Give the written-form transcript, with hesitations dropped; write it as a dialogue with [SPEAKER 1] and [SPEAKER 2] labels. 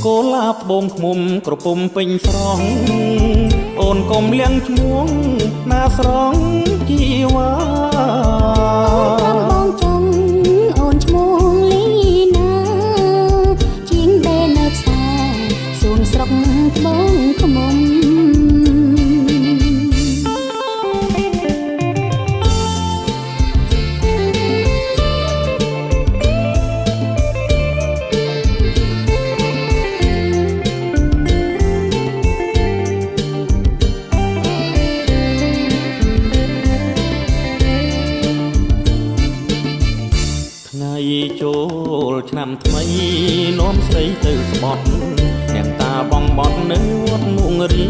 [SPEAKER 1] កូលាបបងឃ្មុំក្រពុំពេញស្រស់អូនកុំលៀងឈ្មោះណាស្រងជីវ៉ា
[SPEAKER 2] បងចង់អូនឈ្មោះលីណាជាងដែលនៅផ្សារសួនស្រុកបងឃ្មុំ
[SPEAKER 1] ថ្ងៃចូលឆ្នាំថ្មីនាំស្រីទៅស្បត់អ្នកតាបងបត់នៅវត្តមុងរី